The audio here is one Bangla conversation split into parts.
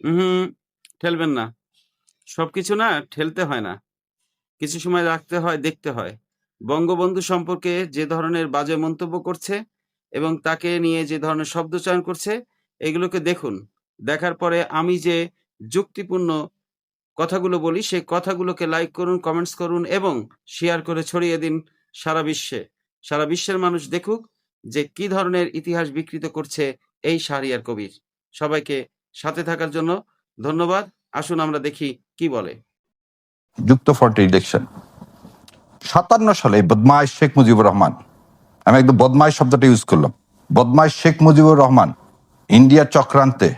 হুম, ঠেলবেন না। সবকিছু না ঠেলতে হয় না। কিছু সময় রাখতে হয়, দেখতে হয়। বঙ্গবন্ধু সম্পর্কে যে ধরনের বাজে মন্তব্য করছে এবং তাকে নিয়ে যে ধরনের শব্দচয়ন করছে, এগুলোকে দেখুন। দেখার পরে আমি যে যুক্তিপূর্ণ কথাগুলো বলি, সেই কথাগুলোকে লাইক করুন, কমেন্টস করুন এবং শেয়ার করে ছড়িয়ে দিন সারা বিশ্বে। সারা বিশ্বের মানুষ দেখুক যে কি ধরনের ইতিহাস বিকৃত করছে এই শাহরিয়ার কবির। সবাইকে সাথে থাকার জন্য ধন্যবাদ। আসুন আমরা দেখি কি বলে। যুক্ত ফর ইলেকশন 57 সালে বদমাইশ শেখ মুজিবুর রহমান, আমি একদম বদমাইশ শব্দটা ইউজ করলাম, বদমাইশ শেখ মুজিবুর রহমান ইন্ডিয়া চক্রান্তে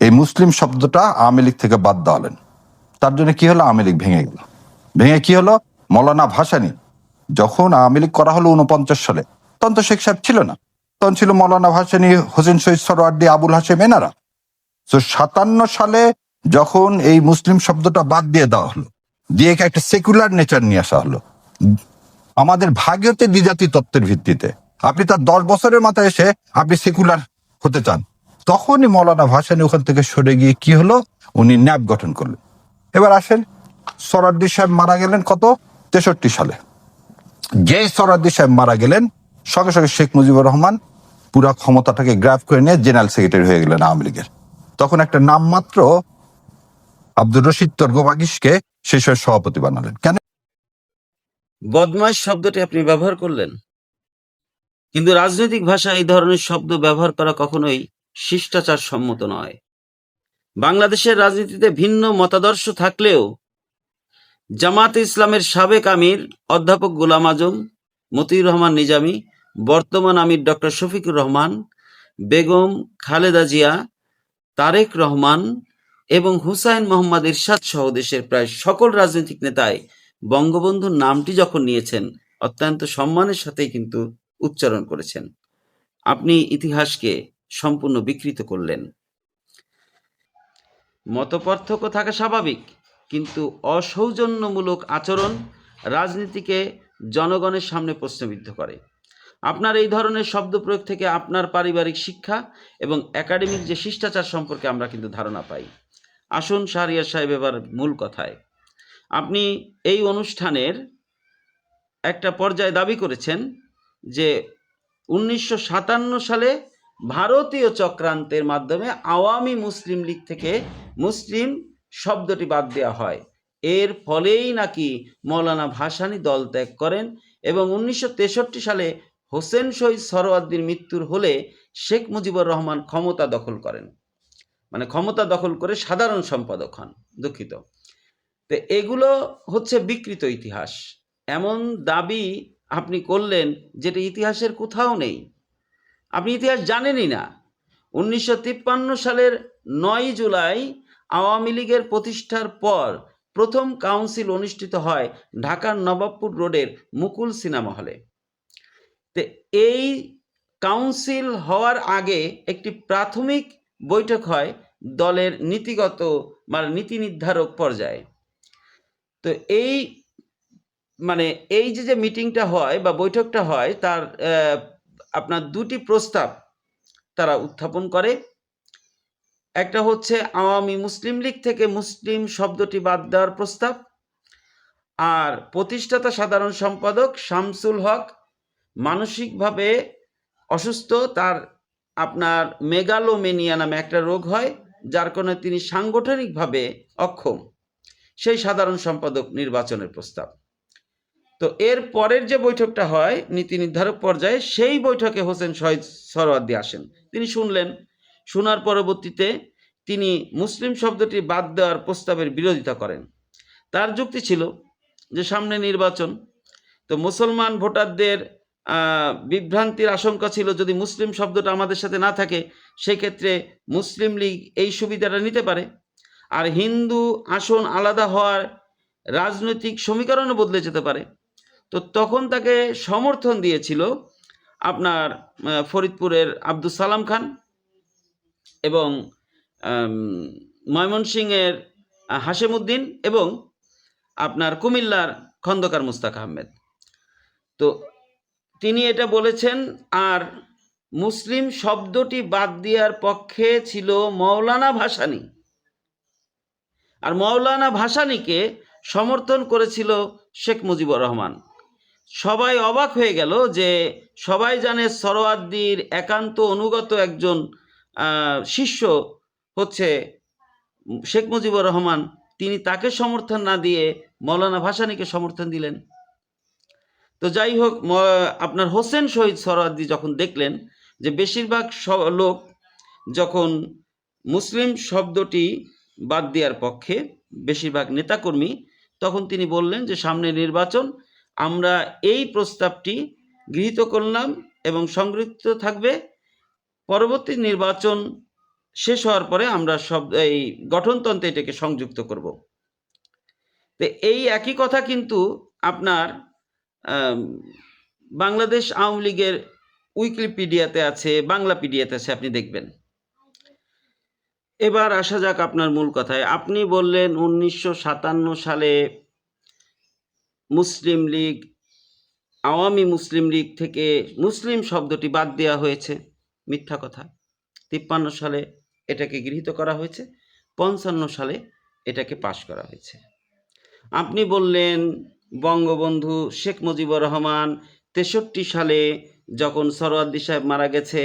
এই মুসলিম শব্দটা আওয়ামী লীগ থেকে বাদ দেওয়ালেন। তার জন্য কি হলো, আওয়ামী লীগ ভেঙে গেল। ভেঙে কি হলো, মৌলানা ভাসানী যখন আওয়ামী লীগ করা হলো 49 সালে, তখন তো শেখ সাহেব ছিল না, তখন ছিল মৌলানা ভাসানী, হোসেন শহীদ সরওয়ার্দী, আবুল হাশেম, এনারা। তো 57 সালে যখন এই মুসলিম শব্দটা বাদ দিয়ে দেওয়া হলো, দিয়ে একটা সেকুলার নেচার নিয়ে আসা হলো আমাদের ভাগ্যতে দ্বিজাতি তত্ত্বের ভিত্তিতে, আপনি তার 10 বছরের মাথায় এসে আপনি সেকুলার হতে চান, তখনই মৌলানা ভাসানী ওখান থেকে সরে গিয়ে কি হলো, উনি ন্যাপ গঠন করলেন। এবার আসেন, সরাদ্দি সাহেব মারা গেলেন কত, 63 সালে। যে সরাদ্দি সাহেব মারা গেলেন, সঙ্গে সঙ্গে শেখ মুজিবুর রহমান পুরা ক্ষমতাটাকে গ্র্যাব করে নিয়ে জেনারেল সেক্রেটারি হয়ে গেলেন আওয়ামী লীগের। তখন একটা নামমাত্র আব্দুর রশিদ তর্গবাগিসকে শেষের সভাপতি বানালেন। কেন? বদমাইশ শব্দটি আপনি ব্যবহার করলেন, কিন্তু রাজনৈতিক ভাষায় এই ধরনের শব্দ ব্যবহার করা কখনোই শিষ্টাচার সম্মত নয়। বাংলাদেশের রাজনীতিতে ভিন্ন মতাদর্শ থাকলেও জামায়াতে ইসলামের সাবেক আমির অধ্যাপক গোলাম আজম, মতিউর রহমান নিজামী, বর্তমান আমির ডক্টর শফিকুর রহমান, বেগম খালেদা জিয়া, তারেক রহমান এবং হুসাইন মোহাম্মদ এরশাদ সহ দেশের প্রায় সকল রাজনৈতিক নেতাই বঙ্গবন্ধুর নামটি যখন নিয়েছেন, অত্যন্ত সম্মানের সাথেই কিন্তু উচ্চারণ করেছেন। আপনি ইতিহাসকে সম্পূর্ণ বিকৃত করলেন। মতপার্থক্য থাকা স্বাভাবিক, কিন্তু অসৌজন্যমূলক আচরণ রাজনীতিকে জনগণের সামনে প্রশ্নবিদ্ধ করে। আপনার এই ধরনের শব্দ প্রয়োগ থেকে আপনার পারিবারিক শিক্ষা এবং একাডেমিক যে শিষ্টাচার সম্পর্কে আমরা কিন্তু ধারণা পাই। আসুন শাহরিয়ার সাহেব এবার মূল কথায়। আপনি এই অনুষ্ঠানের একটা পর্যায়ে দাবি করেছেন যে 1957 সালে ভারতীয় চক্রান্তের মাধ্যমে আওয়ামী মুসলিম লীগ থেকে মুসলিম শব্দটি বাদ দেওয়া হয়, এর ফলেই নাকি মৌলানা ভাসানী দল ত্যাগ করেন এবং 1963 সালে হোসেন শহীদ সরওয়ার্দীর মৃত্যুর হলে শেখ মুজিবুর রহমান ক্ষমতা দখল করেন, মানে ক্ষমতা দখল করে সাধারণ সম্পাদক হন। দুঃখিত। তো এগুলো হচ্ছে বিকৃত ইতিহাস। এমন দাবি আপনি করলেন যেটা ইতিহাসের কোথাও নেই। আপনি ইতিহাস জানেনই না। 1953 সালের 9 জুলাই আওয়ামী লীগের প্রতিষ্ঠার পর প্রথম কাউন্সিল অনুষ্ঠিত হয় ঢাকার নবাবপুর রোডের মুকুল সিনেমা হলে। তো এই কাউন্সিল হওয়ার আগে একটি প্রাথমিক বৈঠক হয় দলের নীতিগত মানে নীতি নির্ধারক পর্যায়ে। তো এই মানে এই যে মিটিংটা হয় বা বৈঠকটা হয় তার আপনার দুটি প্রস্তাব তারা উত্থাপন করে। একটা হচ্ছে আওয়ামী মুসলিম লীগ থেকে মুসলিম শব্দটি বাদ দেওয়ার প্রস্তাব, আর প্রতিষ্ঠাতা সাধারণ সম্পাদক শামসুল হক মানসিকভাবে অসুস্থ, তার আপনার মেগালোমেনিয়া নামে একটা রোগ হয়, যার কারণে তিনি সাংগঠনিকভাবে অক্ষম, সেই সাধারণ সম্পাদক নির্বাচনের প্রস্তাব। তো এর পরের যে বৈঠকটা হয় নীতি নির্ধারক পর্যায়ে, সেই বৈঠকে হোসেন শহীদ সরওয়ার্দী আসেন। তিনি শুনলেন, শোনার পরবর্তীতে তিনি মুসলিম শব্দটি বাদ দেওয়ার প্রস্তাবের বিরোধিতা করেন। তার যুক্তি ছিল যে সামনে নির্বাচন, তো মুসলমান ভোটারদের বিভ্রান্তির আশঙ্কা ছিল যদি মুসলিম শব্দটা আমাদের সাথে না থাকে, সেক্ষেত্রে মুসলিম লীগ এই সুবিধাটা নিতে পারে, আর হিন্দু আসন আলাদা হওয়ার রাজনৈতিক সমীকরণও বদলে যেতে পারে। তো তখন তাকে সমর্থন দিয়েছিল আপনার ফরিদপুরের আব্দুল সালাম খান এবং ময়মনসিংহের হাশেম উদ্দিন এবং আপনার কুমিল্লার খন্দকার মুস্তাক আহমেদ। তো তিনি এটা বলেছেন, আর মুসলিম শব্দটি বাদ দেওয়ার পক্ষে ছিল মৌলানা ভাসানী। আর মৌলানা ভাসানীকে সমর্থন করেছিল শেখ মুজিবুর রহমান। সবাই অবাক হয়ে গেল যে সবাই জানে সরোয়ার্দীর একান্ত অনুগত একজন শিষ্য হচ্ছে শেখ মুজিবুর রহমান, তিনি তাকে সমর্থন না দিয়ে মৌলানা ভাসানীকে সমর্থন দিলেন। তো যাই হোক, আপনার হোসেন শহীদ সোহরাওয়ার্দী যখন দেখলেন যে বেশিরভাগ লোক যখন মুসলিম শব্দটি বাদ দেওয়ার পক্ষে, বেশিরভাগ নেতাকর্মী, তখন তিনি বললেন যে সামনে নির্বাচন, আমরা এই প্রস্তাবটি গৃহীত করলাম এবং সংরক্ষিত থাকবে, পরবর্তী নির্বাচন শেষ হওয়ার পরে আমরা এই গঠনতন্ত্রে এটাকে সংযুক্ত করব। তো এই একই কথা কিন্তু আপনার বাংলাদেশ আওয়ামী লীগের উইকিপিডিয়াতে আছে, বাংলাপিডিয়াতে আছে, আপনি দেখবেন। এবার আসা যাক আপনার মূল কথায়। আপনি বললেন 1957 সালে মুসলিম লীগ, আওয়ামী মুসলিম লীগ থেকে মুসলিম শব্দটি বাদ দেওয়া হয়েছে। মিথ্যা কথা। 53 সালে এটাকে গৃহীত করা হয়েছে, 55 সালে এটাকে পাশ করা হয়েছে। আপনি বললেন বঙ্গবন্ধু শেখ মুজিবুর রহমান 63 সালে যখন সোহরাওয়ার্দী সাহেব মারা গেছে,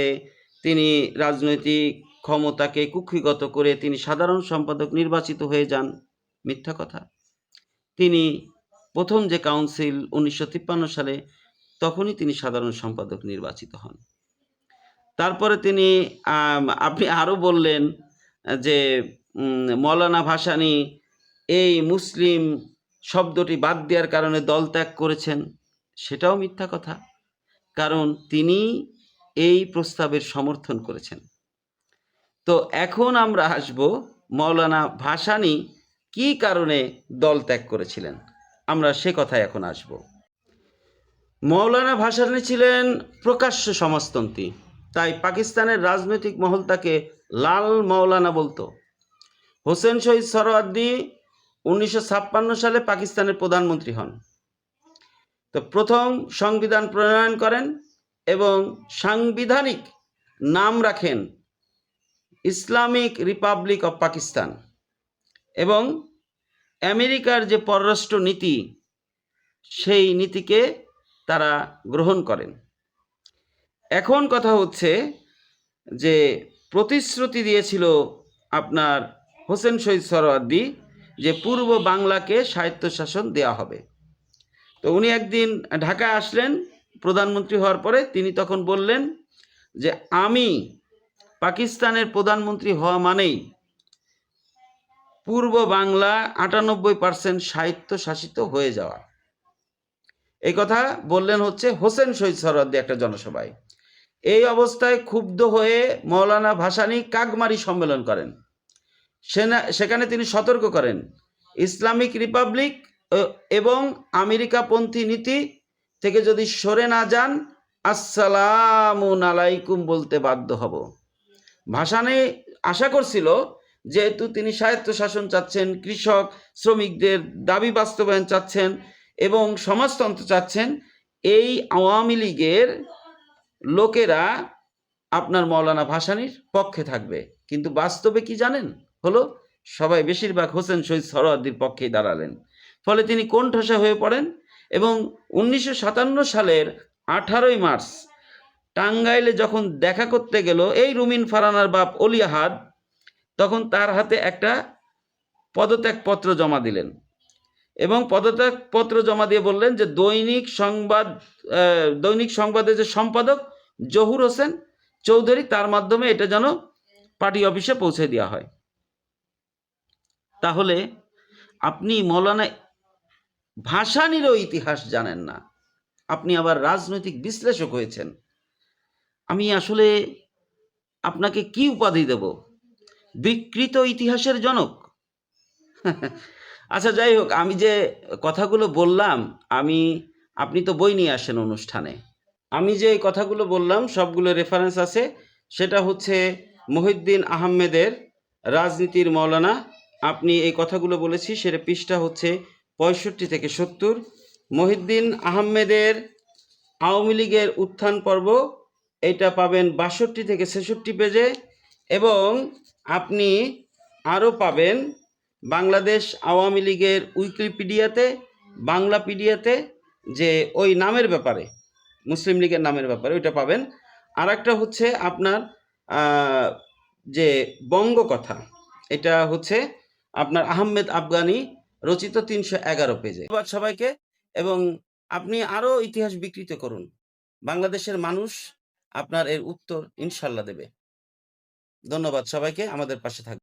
তিনি রাজনৈতিক ক্ষমতাকে কুক্ষিগত করে তিনি সাধারণ সম্পাদক নির্বাচিত হয়ে যান। মিথ্যা কথা। তিনি প্রথম যে কাউন্সিল 1953 সালে, তখনই তিনি সাধারণ সম্পাদক নির্বাচিত হন। তারপরে তিনি আপনি আরও বললেন যে মৌলানা ভাসানী এই মুসলিম শব্দটি বাদ দেওয়ার কারণে দল ত্যাগ করেছেন। সেটাও মিথ্যা কথা, কারণ তিনি এই প্রস্তাবের সমর্থন করেছেন। তো এখন আমরা আসব মৌলানা ভাসানী কি কারণে দল ত্যাগ করেছিলেন, আমরা সে কথায় এখন আসব। মৌলানা ভাসানী ছিলেন প্রকাশ্য সমাজতন্ত্রী, তাই পাকিস্তানের রাজনৈতিক মহল তাকে লাল মৌলানা বলতো। হোসেন শহীদ সোহরাওয়ার্দী 1956 সালে পাকিস্তানের প্রধানমন্ত্রী হন। তো প্রথম সংবিধান প্রণয়ন করেন এবং সাংবিধানিক নাম রাখেন ইসলামিক রিপাবলিক অফ পাকিস্তান, এবং আমেরিকার যে পররাষ্ট্র নীতি, সেই নীতিকে তারা গ্রহণ করেন। এখন কথা হচ্ছে যে প্রতিশ্রুতি দিয়েছিল আপনার হোসেন শহীদ সোহরাওয়ার্দী যে পূর্ব বাংলাকে স্বায়ত্তশাসন দেওয়া হবে। তো উনি একদিন ঢাকায় আসলেন প্রধানমন্ত্রী হওয়ার পরে, তিনি তখন বললেন যে আমি পাকিস্তানের প্রধানমন্ত্রী হওয়া মানেই পূর্ব বাংলা 98% স্বায়ত্তশাসিত হয়ে যাওয়া। এই কথা বললেন হচ্ছে হোসেন শহীদ সোহরাওয়ার্দী একটা জনসভায়। এই অবস্থায় ক্ষুব্ধ হয়ে মৌলানা ভাসানী কাকমারি সম্মেলন করেন। সেখানে তিনি সতর্ক করেন ইসলামিক রিপাবলিক এবং আমেরিকাপন্থী নীতি থেকে যদি সরে না যান, আসসালামু আলাইকুম বলতে বাধ্য হব। ভাসানী আশা করছিল যেহেতু তিনি স্বায়ত্তশাসন চাচ্ছেন, কৃষক শ্রমিকদের দাবি বাস্তবায়ন চাচ্ছেন এবং সমাজতন্ত্র চাচ্ছেন, এই আওয়ামী লীগের লোকেরা আপনার মৌলানা ভাসানীর পক্ষে থাকবে। কিন্তু বাস্তবে কি জানেন হলো, সবাই বেশিরভাগ হোসেন শহীদ সোহরাওয়ার্দীর পক্ষেই দাঁড়ালেন। ফলে তিনি কোণঠাসা হয়ে পড়েন এবং 1957 সালের 18 মার্চ টাঙ্গাইলে যখন দেখা করতে গেল এই রুমিন ফারহানার বাপ অলি আহাদ, তখন তার হাতে একটা পদত্যাগপত্র জমা দিলেন এবং পদত্যাগপত্র জমা দিয়ে বললেন যে দৈনিক সংবাদের যে সম্পাদক জহুর হোসেন চৌধুরী, তার মাধ্যমে এটা যেন পার্টি অফিসে পৌঁছে দেওয়া হয়। তাহলে আপনি মৌলানা ভাসানীরও ইতিহাস জানেন না, আপনি আবার রাজনৈতিক বিশ্লেষক হয়েছেন। আমি আসলে আপনাকে কি উপাধি দেব? বিকৃত ইতিহাসের জনক? আচ্ছা, যাই হোক, আমি যে কথাগুলো বললাম, আপনি তো বই নিয়ে আসেন অনুষ্ঠানে, আমি যে কথাগুলো বললাম সবগুলো রেফারেন্স আছে। সেটা হচ্ছে মহিউদ্দিন আহমেদের রাজনীতির মৌলানা। আপনি এই কথাগুলো বলেছি, সেটা পৃষ্ঠা হচ্ছে 65 থেকে 70। মহিউদ্দিন আহমেদের আওয়ামী লীগের উত্থান পর্ব, এটা পাবেন 62 থেকে 66 পেজে। এবং আপনি আরও পাবেন বাংলাদেশ আওয়ামী লীগের উইকিপিডিয়াতে, বাংলাপিডিয়াতে যে ওই নামের ব্যাপারে, মুসলিম লীগের নামের ব্যাপারে ওইটা পাবেন। আর একটা হচ্ছে আপনার যে বঙ্গকথা, এটা হচ্ছে আপনার আহমেদ আফগানি রচিত 311 পেজে। ধন্যবাদ সবাইকে, এবং আপনি আরো ইতিহাস বিকৃত করুন, বাংলাদেশের মানুষ আপনার এর উত্তর ইনশাল্লাহ দেবে। ধন্যবাদ সবাইকে, আমাদের পাশে থাকবে।